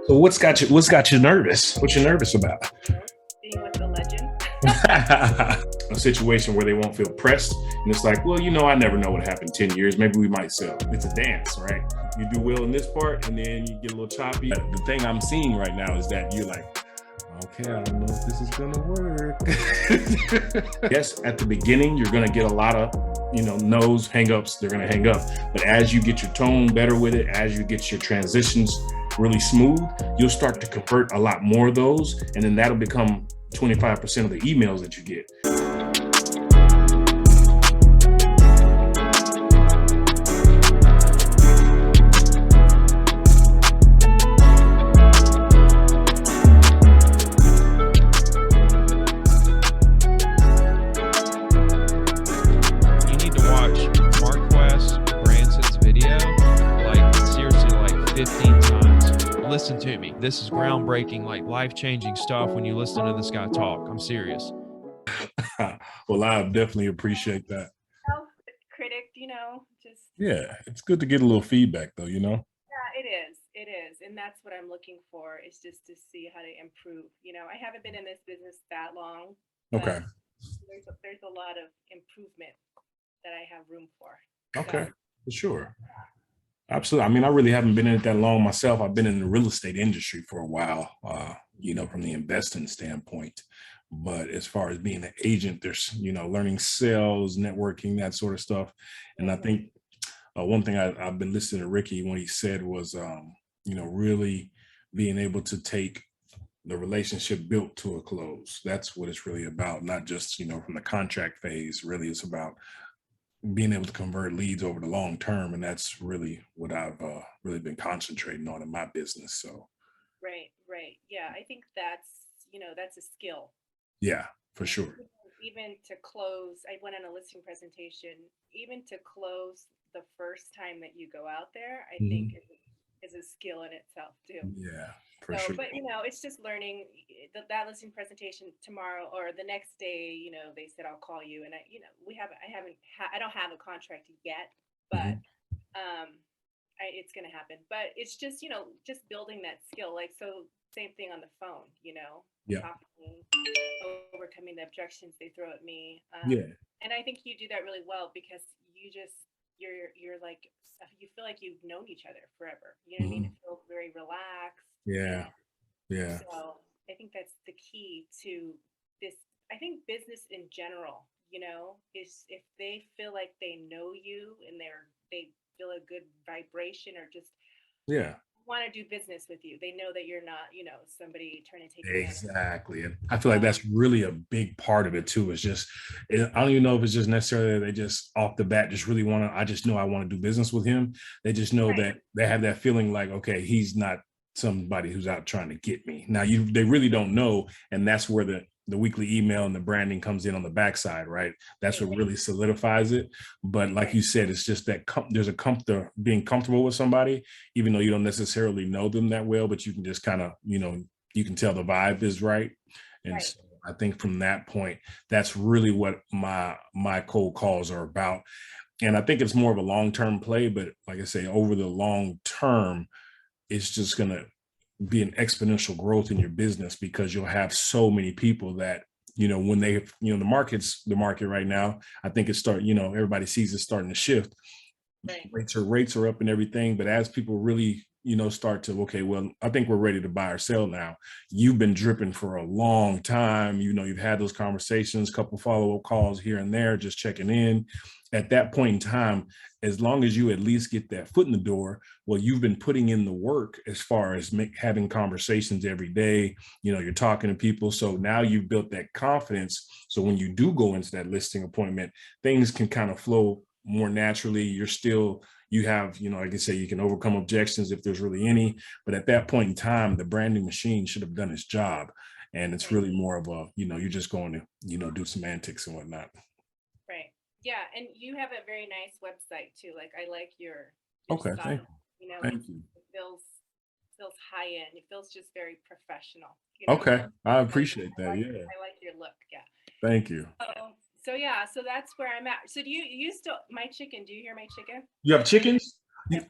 So what's got you nervous? What you nervous about? Being with the legend. A situation where they won't feel pressed, and it's like, well, I never know what happened 10 years. Maybe we might sell. It's a dance, right? You do well in this part, and then you get a little choppy. The thing I'm seeing right now is that you're like, okay, I don't know if this is gonna work. Yes, at the beginning, you're gonna get a lot of, no's, hang-ups. They're gonna hang up. But as you get your tone better with it, as you get your transitions really smooth, you'll start to convert a lot more of those, and then that'll become 25% of the emails that you get. You need to watch MarquezLBranson's video, like seriously, like 15 times. Listen to me. This is groundbreaking, like life-changing stuff when you listen to this guy talk. I'm serious. Well, I definitely appreciate that. Self-critic, just Yeah, it's good to get a little feedback though, yeah, it is. It is. And that's what I'm looking for is just to see how to improve. I haven't been in this business that long, Okay. but there's a lot of improvement that I have room for. Okay, So, for sure. Absolutely. I mean, I really haven't been in it that long myself. I've been in the real estate industry for a while, from the investing standpoint. But as far as being an agent, there's, learning sales, networking, that sort of stuff. And I think one thing I've been listening to Ricky when he said was, really being able to take the relationship built to a close. That's what it's really about, not just, from the contract phase. Really, it's about being able to convert leads over the long term, and that's really what I've really been concentrating on in my business. So right, right. Yeah, I think that's a skill. yeah, for sure. Even to close, I went on a listing presentation, even to close the first time that you go out there, I think Mhm. is a skill in itself too. Yeah, for So, sure. but it's just learning that listing presentation tomorrow or the next day. They said I'll call you, and I don't have a contract yet, but Mhm. um, it's going to happen. But it's just just building that skill. Like so, same thing on the phone. Yeah, Talking, overcoming the objections they throw at me, yeah. and I think you do that really well because you're like you feel like you've known each other forever. You know what I mean? Mhm. It feels very relaxed, Yeah, and yeah. so I think that's the key to this. I think business in general, is if they feel like they know you and they feel a good vibration or just Yeah. want to do business with you. They know that you're not, somebody trying to take advantage. Exactly. And I feel like Um, that's really a big part of it too. It's just, I don't even know if it's just necessarily that they just off the bat just really want to, I just know I want to do business with him. They just know right, that they have that feeling like, okay, he's not somebody who's out trying to get me. Now they really don't know. And that's where the weekly email and the branding comes in on the backside, right? That's right, what really solidifies it. But like right, you said, it's just that there's a being comfortable with somebody, even though you don't necessarily know them that well, but you can just kind of, you can tell the vibe is right. And right, so I think from that point, that's really what my cold calls are about. And I think it's more of a long-term play, but like I say, over the long term, it's just gonna be an exponential growth in your business because you'll have so many people that when they the market right now. I think it's everybody sees it starting to shift. right, Rates are up and everything, but as people really start to, okay, well, I think we're ready to buy or sell now. You've been dripping for a long time. You've had those conversations, couple follow-up calls here and there, just checking in. At that point in time, as long as you at least get that foot in the door, well, you've been putting in the work as far as having conversations every day. You're talking to people, so now you've built that confidence, so when you do go into that listing appointment, things can kind of flow more naturally. You have, like I say, you can overcome objections if there's really any, but at that point in time, the branding machine should have done its job. And it's right, really more of a, you're just going to, do some antics and whatnot. right. Yeah, and you have a very nice website too. Like I like your Okay, style. thank you. It feels high end. It feels just very professional. Okay, I Like appreciate that. Yeah, I like your look. Yeah. thank you. So yeah, so that's where I'm at. So do you still my chicken? Do you hear my chicken? You have chickens?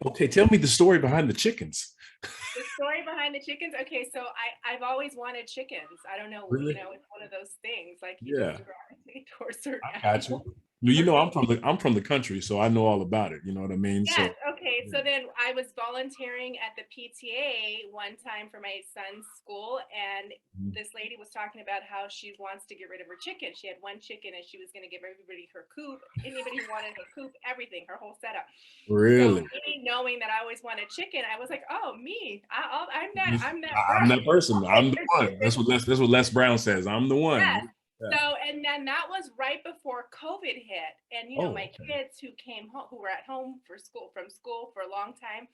Okay, tell me the story behind the chickens. The story behind the chickens. Okay, so I've always wanted chickens. I don't know, Really? it's one of those things like you just Yeah, gravitate towards certain I got you. animals. Well, you know, I'm from the country, so I know all about it. You know what I mean? Yes. So, Okay. yeah. So then I was volunteering at the PTA one time for my son's school, and Mhm. this lady was talking about how she wants to get rid of her chicken. She had one chicken, and she was going to give everybody her coop. Anybody who wanted her coop, everything, her whole setup. So Really? me knowing that I always wanted chicken, I was like, "Oh, me! I'm that I'm girl." that person. I'm the one. That's what Les Brown says. I'm the one. Yes. Yeah. So, and then that was right before COVID hit. And, Oh, my okay. kids who came home, who were at home from school for a long time,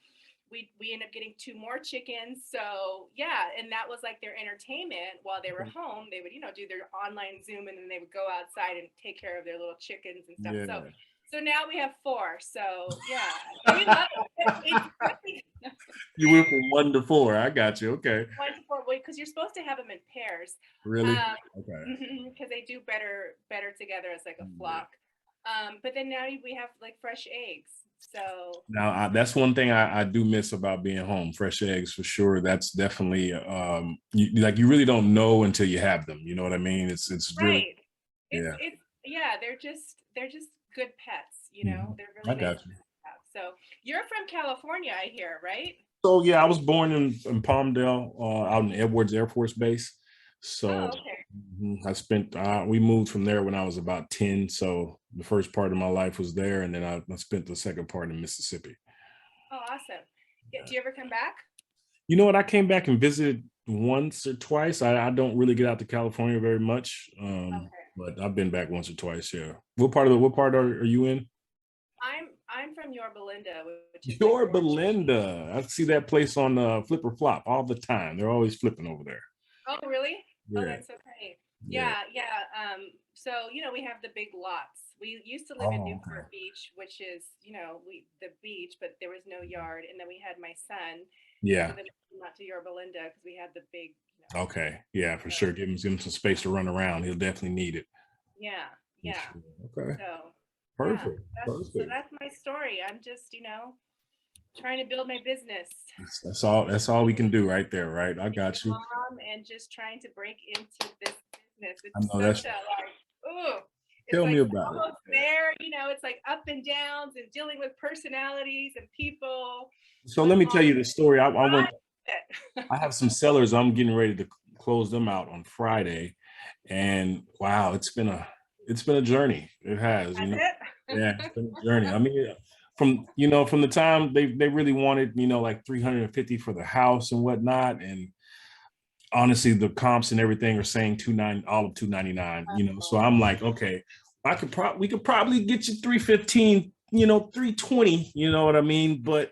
we ended up getting two more chickens. So, yeah. And that was like their entertainment while they were home. They would, do their online Zoom, and then they would go outside and take care of their little chickens and stuff. Yeah. So now we have four. So, yeah. And we love it. It's really You went from 1 to 4. I got you. Okay. 1 to 4 because you're supposed to have them in pairs. Really? Um, Okay. because they do better together as like a Yeah. flock. But then now we have like fresh eggs. So Now, that's one thing I do miss about being home. Fresh eggs for sure. That's definitely like you really don't know until you have them. You know what I mean? It's really right. It's yeah. it's yeah, they're just good pets, Mhm. They're I really nice got to you. have. So you're from California, I hear, right? So yeah, I was born in Palmdale, out in Edwards Air Force Base. So Oh, okay. I spent we moved from there when I was about 10. So the first part of my life was there, and then I spent the second part in Mississippi. Oh, awesome. Yeah, do you ever come back? You know what? I came back and visited once or twice. I don't really get out to California very much, Okay. but I've been back once or twice. Yeah. What part are you in? I'm from Yorba Linda, which is like Your North. Belinda. I see that place on Flip or Flop all the time. They're always flipping over there. Oh, really? Oh, Yeah. that's so funny. Yeah. Yeah, yeah. So we have the big lots. We used to live in Oh, okay. Newport Beach, which is, the beach, but there was no yard. And then we had my son, and so Yeah. then we came out to Yorba Linda because we had the big, Okay. Yeah, for so sure. Give him some space to run around. He'll definitely need it. yeah, For yeah. sure. Okay. So yeah, Perfect. so Perfect. that's my story. I'm just, trying to build my business. That's all we can do right there, right? I got you. Mom and just trying to break into this business. I It's know such that's a like, oh, it's tell me like about it. almost there, it's like up and downs and dealing with personalities and people. So But let I'm me all tell you the story. I went it. I have some sellers. I'm getting ready to close them out on Friday, and wow, it's been a journey. It has, That's it. yeah, it's been a journey. I mean, from the time they really wanted, like 350 for the house and whatnot, and honestly, the comps and everything are saying 29, all of 299. So I'm like, okay, we could probably get you 315, 320. You know what I mean? But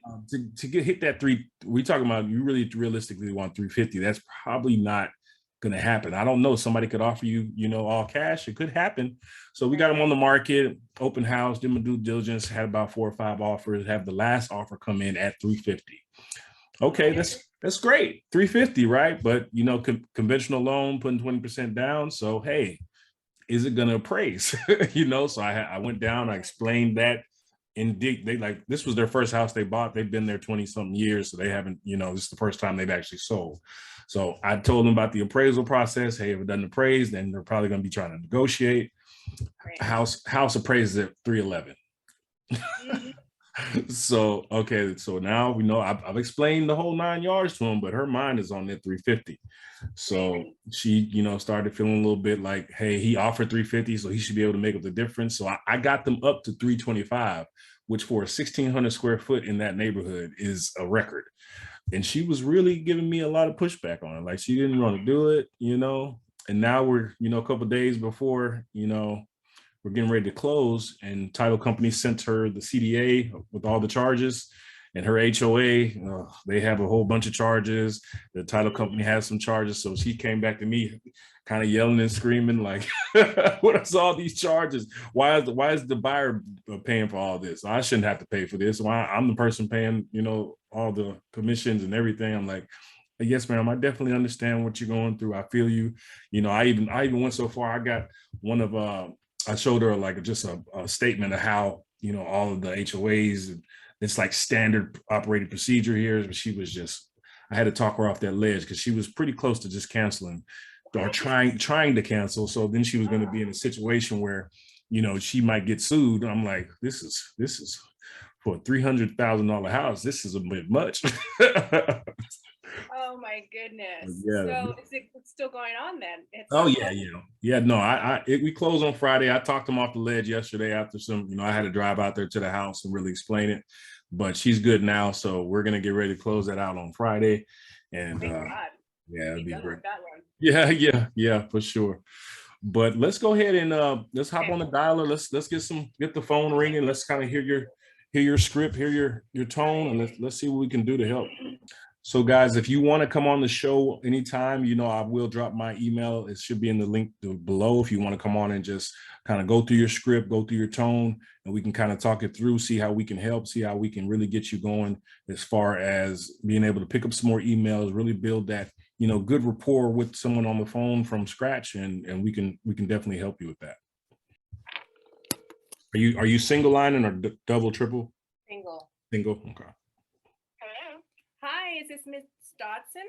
Right. to get hit that three, we talking about you really realistically want 350. That's probably not going to happen. I don't know. Somebody could offer you, all cash. It could happen. So we got them on the market, open house, did my due diligence, had about 4 or 5 offers, have the last offer come in at 350. Okay, Okay. that's great. 350, right? But conventional loan, putting 20% down. So hey, is it gonna appraise? So I went down, I explained that. And they like this was their first house they bought. They've been there 20 something years, so they haven't, this is the first time they've actually sold. So I told them about the appraisal process. Hey, if it doesn't appraise, then they're probably gonna be trying to negotiate. Right. House appraises at 311. Mhm. So okay, so now we know I've explained the whole 9 yards to him, but her mind is on that 350. So she, started feeling a little bit like, hey, he offered 350, so he should be able to make up the difference. So I got them up to 325, which for a 1,600 square foot in that neighborhood is a record. And she was really giving me a lot of pushback on it. Like she didn't want to do it, And now we're, a couple of days before, we're getting ready to close, and title company sent her the CDA with all the charges, and her HOA, they have a whole bunch of charges. The title company has some charges. So she came back to me kind of yelling and screaming like, what is all these charges? Why is the buyer paying for all this? I shouldn't have to pay for this. Why I'm the person paying, all the commissions and everything. I'm like, yes, ma'am, I definitely understand what you're going through. I feel you. I even went so far. I got one of I showed her like just a statement of how, all of the HOAs it's like standard operating procedure here. But she was just, I had to talk her off that ledge because she was pretty close to just canceling or trying to cancel. So then she was going to be in a situation where, you know, she might get sued. I'm like, this is for a $300,000 house. This is a bit much. Oh my goodness. Yeah. So is it still going on then? It's Oh not yeah, closed? yeah. No, we closed on Friday. I talked him off the ledge yesterday after some, you know, I had to drive out there to the house and really explain it, but she's good now. So we're going to get ready to close that out on Friday. And Thank God. yeah, it'll Be be done great. with that one. Yeah, for sure. But let's go ahead and let's hop Okay. on the dialer. Let's get the phone ringing. Let's kind of hear your script, hear your tone, and let's see what we can do to help. So guys, if you want to come on the show anytime, you know, I will drop my email. It should be in the link below if you want to come on and just kind of go through your script, go through your tone, and we can kind of talk it through, see how we can help, see how we can really get you going as far as being able to pick up some more emails, really build that, you know, good rapport with someone on the phone from scratch. And we can definitely help you with that. Are you single lining or double, triple? Single. Single, okay. Hello. Hi, is this Miss Dodson?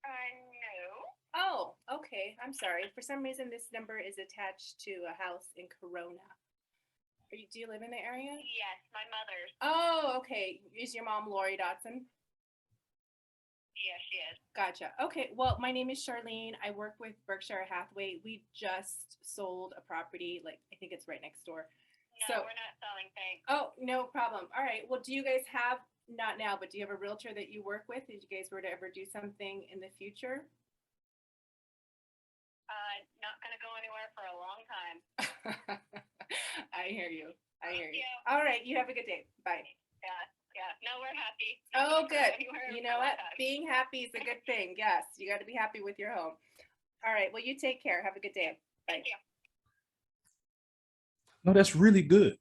No. Oh, okay. I'm sorry. For some reason, this number is attached to a house in Corona. Do you live in the area? Yes, my mother's. Oh, okay. Is your mom Lori Dodson? Yes, she is. Gotcha. Okay. Well, my name is Charlene. I work with Berkshire Hathaway. We just sold a property, like I think it's right next door. No, we're not selling things. Oh, no problem. All right. Well, do you guys have, not now, but do you have a realtor that you work with? If you guys were to ever do something in the future? Not going to go anywhere for a long time. I hear you. I hear you. Yeah. All right. You have a good day. Bye. Yeah. No, we're happy. Oh, good. Anywhere You for know a long what? time. Being happy is a good thing. Yes. You got to be happy with your home. All right. Well, you take care. Have a good day. Bye. Thank you. No, that's really good.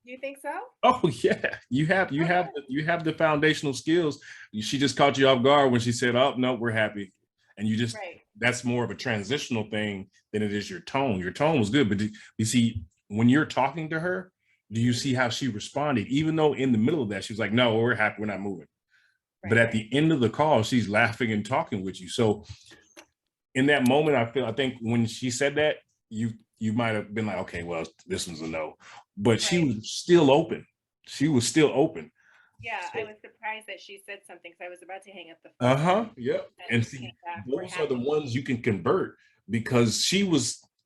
You think so? Oh yeah, you have the foundational skills. She just caught you off guard when she said, "Oh no, we're happy," and you just Right. that's more of a transitional thing than it is your tone. Your tone was good, but you see when you're talking to her, do you see how she responded? Even though in the middle of that she was like, "No, we're happy, we're not moving," Right, but at right. the end of the call, she's laughing and talking with you. So in that moment, I think when she said that, you might have been like, okay, well, this one's a no, but she Right. was still open. She was still open. Yeah, So- I was surprised that she said something because I was about to hang up the phone. Yep. And And she see, came back, "We're those are the happy." ones you can convert because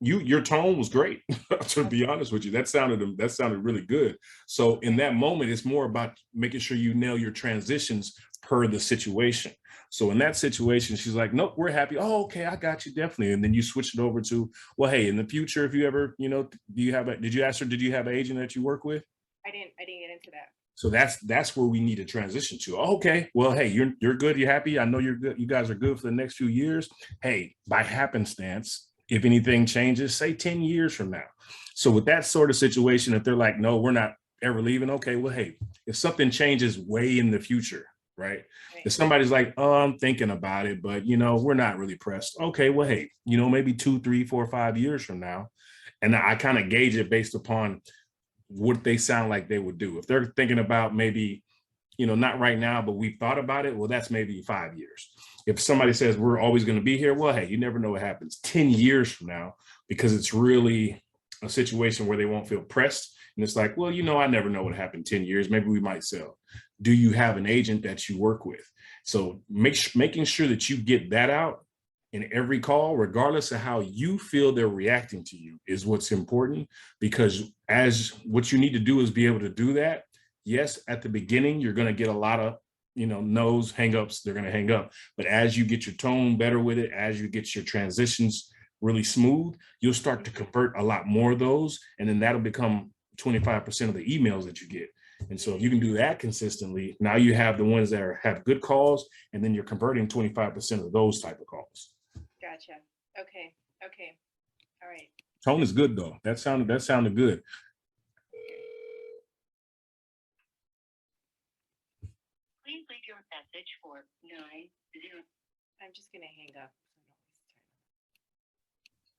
your tone was great. To be honest with you, that sounded really good. So in that moment, it's more about making sure you nail your transitions per the situation. So in that situation, she's like, nope, we're happy. Oh, okay, I got you, definitely. And then you switch it over to, well, hey, in the future, if you ever, you know, did you ask her, did you have an agent that you work with? I didn't get into that. So that's where we need to transition to. Okay, well, hey, you're good, you're happy. I know you're good. You guys are good for the next few years. Hey, by happenstance, if anything changes, say 10 years from now. So with that sort of situation, if they're like, no, we're not ever leaving. Okay, well, hey, if something changes way in the future, right? If somebody's like, oh, I'm thinking about it, but you know, we're not really pressed. Okay, well, hey, you know, maybe 2, 3, 4, 5 years from now. And I kind of gauge it based upon what they sound like they would do. If they're thinking about maybe, you know, not right now, but we thought about it, well, that's maybe 5 years. If somebody says we're always going to be here, well, hey, you never know what happens 10 years from now, because it's really a situation where they won't feel pressed. And it's like, well, you know, I never know what happened 10 years. Maybe we might sell. Do you have an agent that you work with? So making sure that you get that out in every call, regardless of how you feel they're reacting to you, is what's important. Because as what you need to do is be able to do that. Yes, at the beginning, you're going to get a lot of, you know, no's, hang-ups, they're going to hang up. But as you get your tone better with it, as you get your transitions really smooth, you'll start to convert a lot more of those. And then that'll become 25% of the emails that you get. And so if you can do that consistently, now you have the ones that have good calls, and then you're converting 25% of those type of calls. Gotcha. Okay. All right. Tone is good though. That sounded good. Please leave your message for 90. I'm just gonna hang up.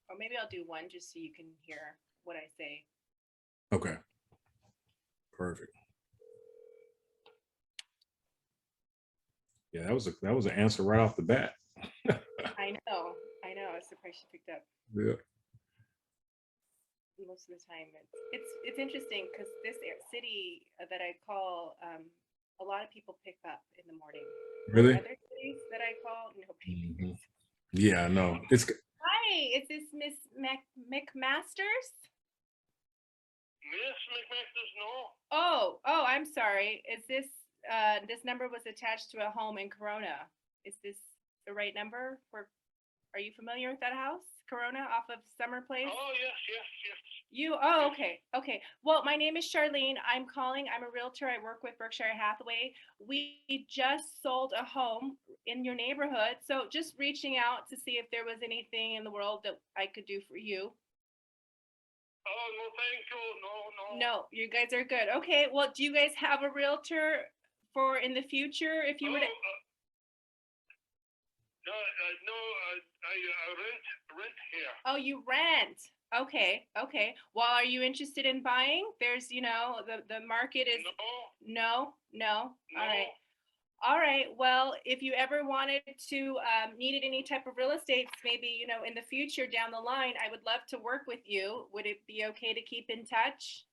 Or maybe I'll do one just so you can hear what I say. Okay. Perfect. Yeah, that was an answer right off the bat. I know. I was surprised she picked up. Yeah. Most of the time, it's interesting because this city that I call, a lot of people pick up in the morning. Really? Other cities that I call, nobody. Mhm. Yeah, I know. It's Hi, is this Miss McMasters? Miss McMasters, no. Oh, I'm sorry. Is this this number was attached to a home in Corona? Is this the right number? Are you familiar with that house, Corona, off of Summer Place? Oh, yes. Okay. Well, my name is Charlene. I'm calling. I'm a realtor. I work with Berkshire Hathaway. We just sold a home in your neighborhood. So just reaching out to see if there was anything in the world that I could do for you. Oh, no, thank you. No. No, you guys are good. Okay. Well, do you guys have a realtor for in the future? If you were to. No, I rent here. Oh, you rent. Okay. Well, are you interested in buying? There's, the market is. No. All right. Well, if you ever wanted to needed any type of real estate, maybe in the future down the line, I would love to work with you. Would it be okay to keep in touch?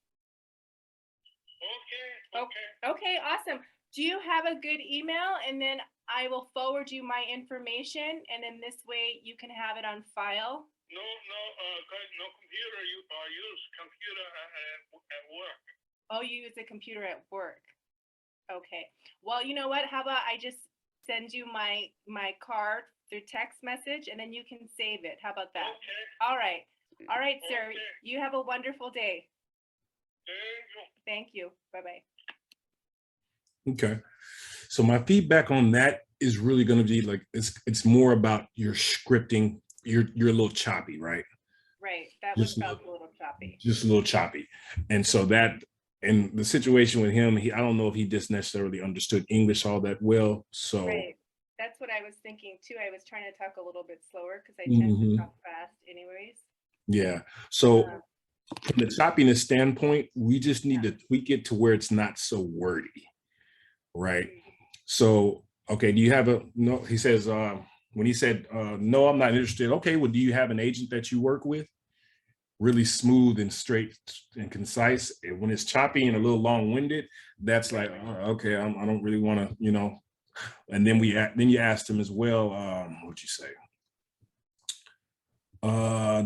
Okay. Okay. Awesome. Do you have a good email? And then I will forward you my information, and then this way you can have it on file. No computer. I use computer at work. Oh, you use a computer at work. Okay. Well, you know what? How about I just send you my card through text message, and then you can save it. How about that? Okay. All right, sir. Okay. You have a wonderful day. Thank you. Thank you. Bye-bye. okay. So my feedback on that is really going to be like it's more about your scripting. You're a little choppy, right? Right. That was felt a little choppy. Just a little choppy. And so that and the situation with him, I don't know if he just necessarily understood English all that well. So right. That's what I was thinking too. I was trying to talk a little bit slower because I tend to talk fast anyways. Yeah. So from the choppiness standpoint, we just need to tweak it to where it's not so wordy. Right. So, okay, do you have no, he says, when he said, no, I'm not interested. Okay, well, do you have an agent that you work with? Really smooth and straight and concise. And when it's choppy and a little long-winded, that's like, okay, I don't really want to, And then you asked him as well, what'd you say?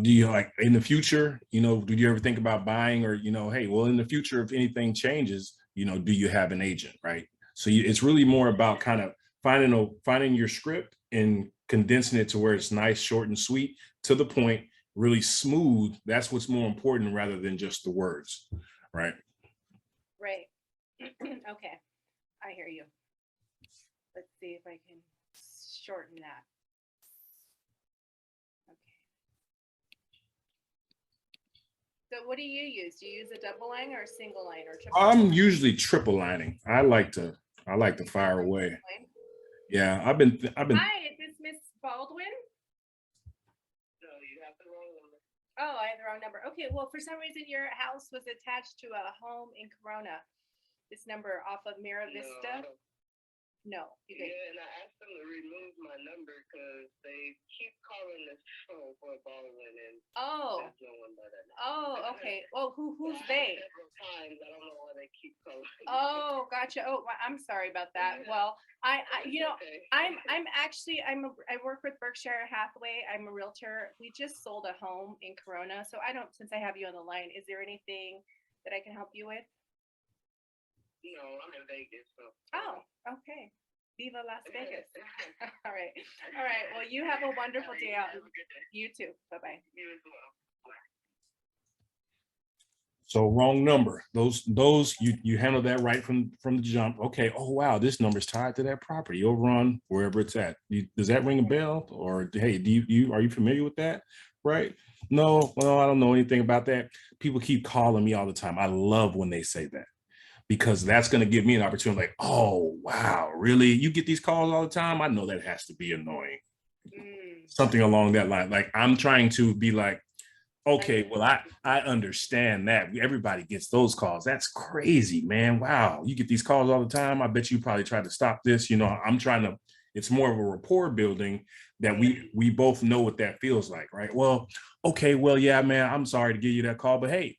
Do you like in the future, do you ever think about buying or, hey, well, in the future, if anything changes, do you have an agent, right? So it's really more about kind of finding your script and condensing it to where it's nice, short and sweet, to the point, really smooth. That's what's more important rather than just the words, right? Right. Okay. I hear you. Let's see if I can shorten that. Okay. So what do you use? Do you use a double line or a single line or triple line? I'm usually triple lining. I like to fire away. Yeah, I've been. Hi, is this Miss Baldwin? No, you have the wrong number. Oh, I have the wrong number. Okay, well, for some reason your house was attached to a home in Corona. This number off of Mira Vista. No, you guys. Yeah, and I asked them to remove my number because they keep calling this phone for Baldwin, and there's no one by that number. Oh, okay. Well, who's they? Several times. I don't know why they keep calling. Oh, gotcha. Oh, I'm sorry about that. Well, I work with Berkshire Hathaway. I'm a realtor. We just sold a home in Corona, so since I have you on the line, is there anything that I can help you with? No, I'm in Vegas. So. Oh, okay. Viva Las Vegas. All right. Well, you have a wonderful day out. You too. Bye-bye. You as well. So wrong number. Those you handle that right from the jump. Okay. Oh wow, this number's tied to that property over on wherever it's at. Does that ring a bell? Or hey, are you familiar with that? Right? No. Well, I don't know anything about that. People keep calling me all the time. I love when they say that, because that's going to give me an opportunity. Like, oh wow, really? You get these calls all the time? I know that has to be annoying. Something along that line. Like I'm trying to be like, Okay, well, I understand that. Everybody gets those calls. That's crazy, man. Wow. You get these calls all the time. I bet you probably tried to stop this. You know, I'm trying to, it's more of a rapport building that we both know what that feels like, right? Well, okay, well, yeah, man, I'm sorry to give you that call, but hey,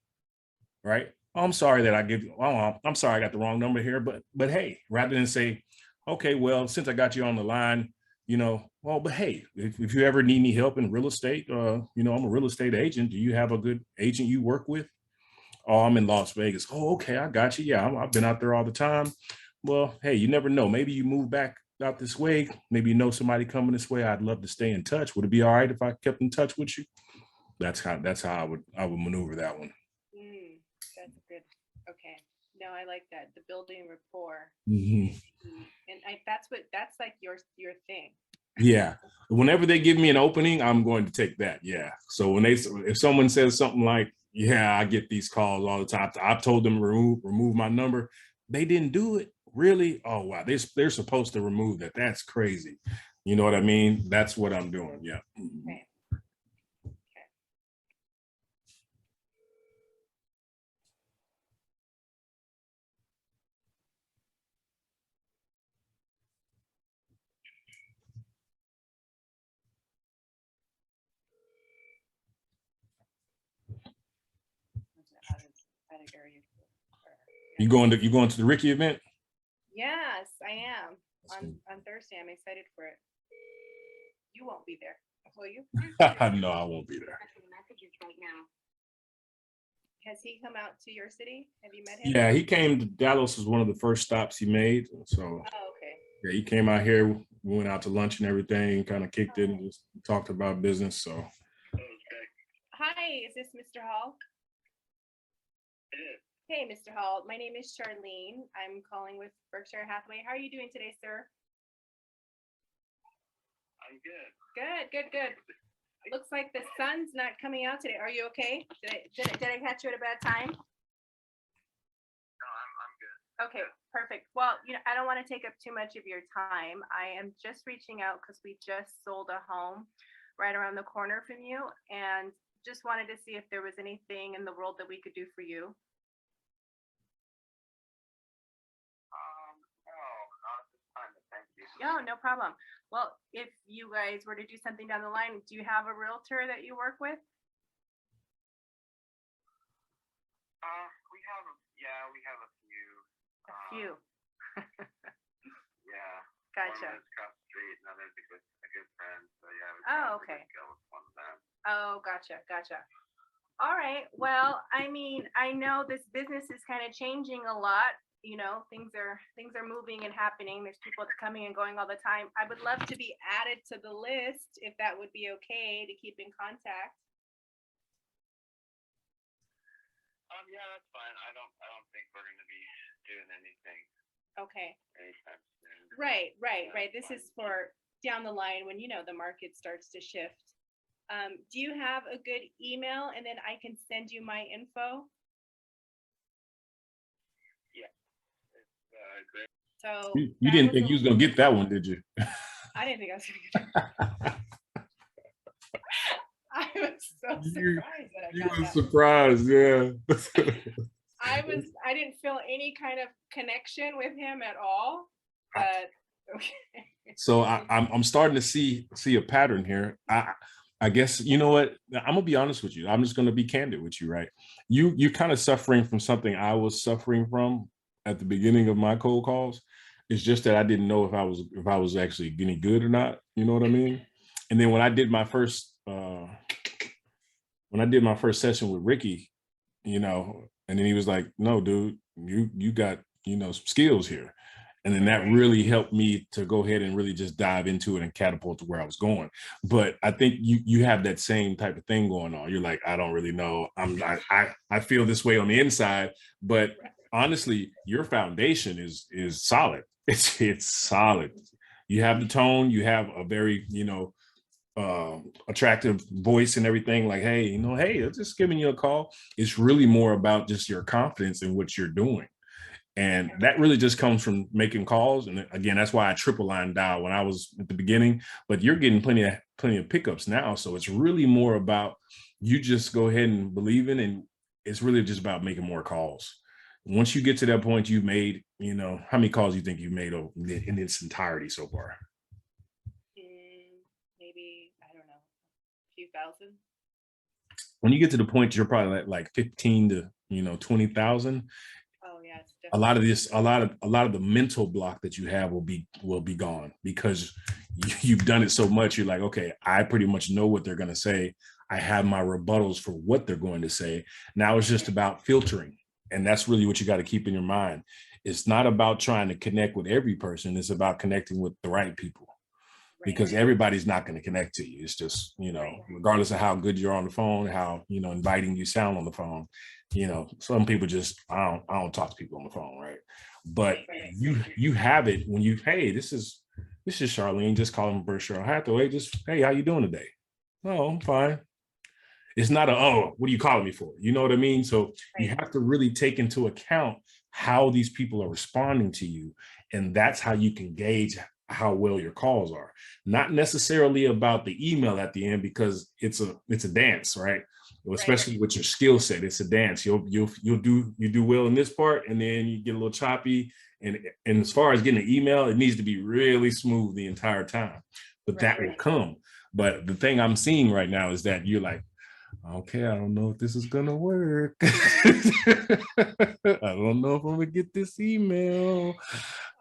right? Oh, I'm sorry that I give you, oh, I'm sorry I got the wrong number here, but hey, rather than say, okay, well, since I got you on the line, you know, well, but hey, if you ever need any help in real estate, you know, I'm a real estate agent. Do you have a good agent you work with? Oh, I'm in Las Vegas. Oh, okay, I got you. Yeah, I've been out there all the time. Well, hey, you never know. Maybe you move back out this way. Maybe you know somebody coming this way. I'd love to stay in touch. Would it be all right if I kept in touch with you? That's how I would maneuver that one. That's good. Okay. No, I like that. The building rapport. Mm-hmm. And that's like your thing. Yeah. Whenever they give me an opening, I'm going to take that. Yeah. So if someone says something like, yeah, I get these calls all the time. I've told them to remove my number. They didn't do it. Really? Oh, wow. They're supposed to remove that. That's crazy. You know what I mean? That's what I'm doing. Yeah. Okay. You going to the Ricky event? Yes, I am. On Thursday. I'm excited for it. You won't be there, will you? No, I won't be there. Has he come out to your city? Have you met him? Yeah, he came to Dallas, was one of the first stops he made. So okay. Yeah, he came out here, we went out to lunch and everything, kind of kicked it and just talked about business. So hi, is this Mr. Hall? Hey, Mr. Hall, my name is Charlene. I'm calling with Berkshire Hathaway. How are you doing today, sir? I'm good. Good. Looks like the sun's not coming out today. Are you okay? Did I catch you at a bad time? No, I'm good. Okay, perfect. Well, I don't want to take up too much of your time. I am just reaching out because we just sold a home right around the corner from you and just wanted to see if there was anything in the world that we could do for you. No, no problem. Well, if you guys were to do something down the line, do you have a realtor that you work with? We have a few. A few. Yeah. Gotcha. One across the street, another's a good friend. So yeah. Okay. Go with one of them. Oh, gotcha. All right. Well, I mean, I know this business is kind of changing a lot. Things are moving and happening. There's people coming and going all the time. I would love to be added to the list if that would be okay to keep in contact. Yeah, that's fine. I don't think we're going to be doing anything. Okay. Anytime soon. Right. This is for down the line when the market starts to shift. Do you have a good email and then I can send you my info? Great. So you didn't think you was gonna get that one, did you? I didn't think I was gonna get that. I was so surprised that I got that. You were surprised, yeah. I didn't feel any kind of connection with him at all. But okay. So I'm starting to see a pattern here. I guess, you know what, I'm gonna be honest with you. I'm just gonna be candid with you, right? You're kind of suffering from something I was suffering from at the beginning of my cold calls. It's just that I didn't know if I was actually getting good or not. You know what I mean? And then when I did my first session with Ricky, and then he was like, "No, dude, you got some skills here." And then that really helped me to go ahead and really just dive into it and catapult to where I was going. But I think you have that same type of thing going on. You're like, I don't really know. I feel this way on the inside, but honestly, your foundation is solid. It's solid. You have the tone. You have a very attractive voice and everything. Like, hey, I'm just giving you a call. It's really more about just your confidence in what you're doing. And that really just comes from making calls. And again, that's why I triple line dial when I was at the beginning, but you're getting plenty of pickups now. So it's really more about you just go ahead and believe in, and it's really just about making more calls. Once you get to that point, you've made, how many calls you think you've made in its entirety so far? Maybe, I don't know, a few thousand. When you get to the point, you're probably at like 15 to 20,000. Oh yeah, it's a lot of this, a lot of the mental block that you have will be gone, because you've done it so much. You're like, okay, I pretty much know what they're going to say. I have my rebuttals for what they're going to say. Now it's just about filtering. And that's really what you got to keep in your mind. It's not about trying to connect with every person. It's about connecting with the right people. Because everybody's not going to connect to you. It's just, regardless of how good you're on the phone, how, inviting you sound on the phone, some people just, I don't talk to people on the phone. Right. But you have it when hey, this is Charlene, just calling Berkshire Hathaway. Just, hey, how you doing today? Oh, I'm fine. It's not what are you calling me for? You know what I mean? So you have to really take into account how these people are responding to you. And that's how you can gauge how well your calls are. Not necessarily about the email at the end, because it's a dance, right? Especially with your skill set, it's a dance. You'll do well in this part, and then you get a little choppy. And as far as getting an email, it needs to be really smooth the entire time. But that will come. But the thing I'm seeing right now is that you're like, okay, I don't know if this is gonna work. I don't know if I'm gonna get this email.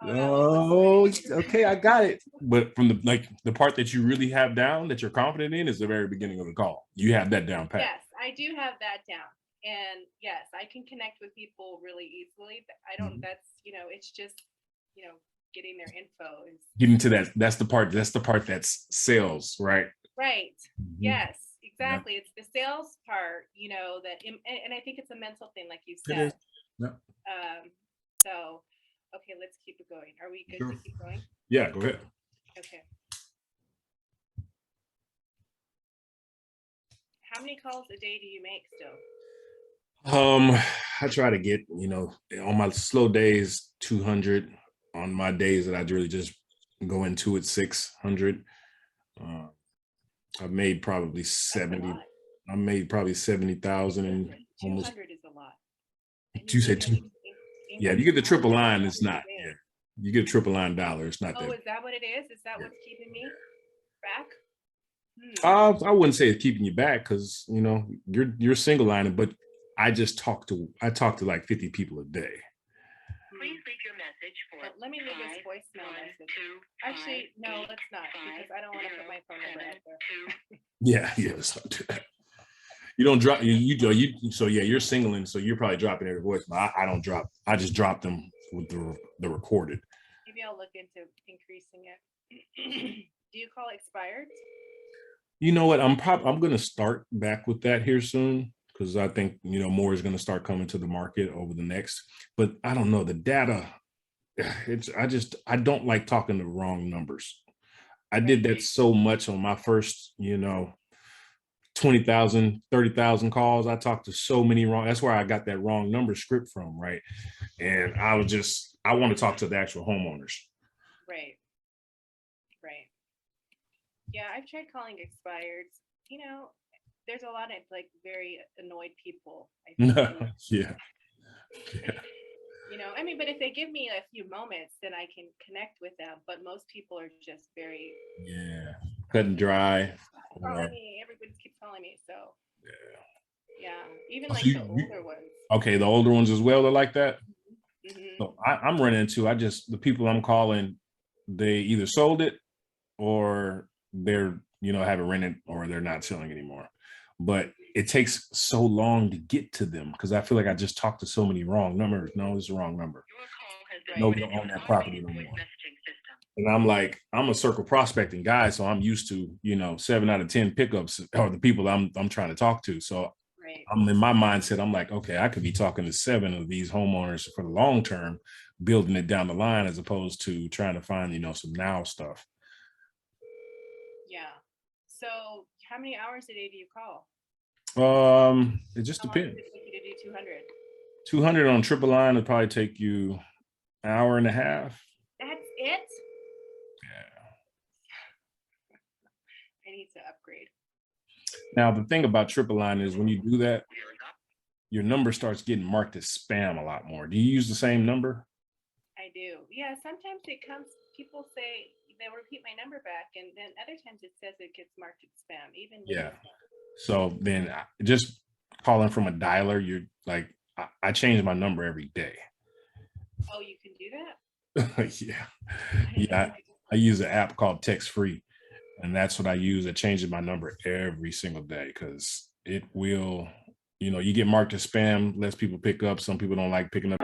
Oh, okay, I got it. But from the part that you really have down, that you're confident in, is the very beginning of the call. You have that down pat. Yes, I do have that down. And yes, I can connect with people really easily. I don't, that's, it's just, getting their info. Getting to that, that's the part that's sales, right? Right. Yes, exactly. It's the sales part, that, and I think it's a mental thing, like you said. So, okay, let's keep it going. Are we good to keep going? Yeah, go ahead. Okay. How many calls a day do you make still? I try to get, on my slow days, 200. On my days that I really just go into it, 600. I've made probably 70. I made probably 70,000 and almost. 200 is a lot. You say two? Yeah, you get the triple line. It's not. Yeah, you get a triple line dollar. It's not that. Oh, is that what it is? Is that what's keeping me back? I wouldn't say it's keeping you back, because you're single lining, but I talk to like 50 people a day. Please leave your message for. Let me leave this voicemail message. Actually, no, let's not, because I don't want to put my phone number out there. Yeah, let's not do that. You don't drop you. So yeah, you're singling, so you're probably dropping every voicemail. I don't drop. I just drop them with the recorded. Maybe I'll look into increasing it. Do you call expired? You know what? I'm going to start back with that here soon, because I think more is going to start coming to the market over the next. But I don't know, the data. I don't like talking the wrong numbers. I did that so much on my first 20,000, 30,000 calls. I talked to so many wrong. That's where I got that wrong number script from, right? And I want to talk to the actual homeowners. Right. Yeah, I've tried calling expireds. There's a lot of very annoyed people. I think. Yeah. But if they give me a few moments, then I can connect with them. But most people are just very cut and dry. Everybody keeps calling me. So even So the older ones. Okay, the older ones as well are like that. Mm-hmm. So I'm running into the people I'm calling, they either sold it or they're haven't rented, or they're not selling anymore. But it takes so long to get to them, because I feel like I just talked to so many wrong numbers. No, it's the wrong number. No, we don't own that property no more. And I'm like, I'm a circle prospecting guy, so I'm used to 7 out of 10 pickups are the people I'm trying to talk to. So I'm in my mindset. I'm like, okay, I could be talking to 7 of these homeowners for the long term, building it down the line, as opposed to trying to find some now stuff. Yeah. So how many hours a day do you call? It just depends. How long does it take you to do 200? 200 on triple line would probably take you an hour and a half. That's it? Yeah. I need to upgrade. Now, the thing about triple line is when you do that, your number starts getting marked as spam a lot more. Do you use the same number? I do. Yeah, sometimes it comes, people say they'll repeat my number back, and then other times it says it gets marked as spam, even with Yeah. this one. So then just calling from a dialer, you're like, I change my number every day. Oh, you can do that? Yeah. Yeah. I use an app called Text Free, and that's what I use. It changes my number every single day because it will, you know, you get marked as spam, less people pick up. Some people don't like picking up.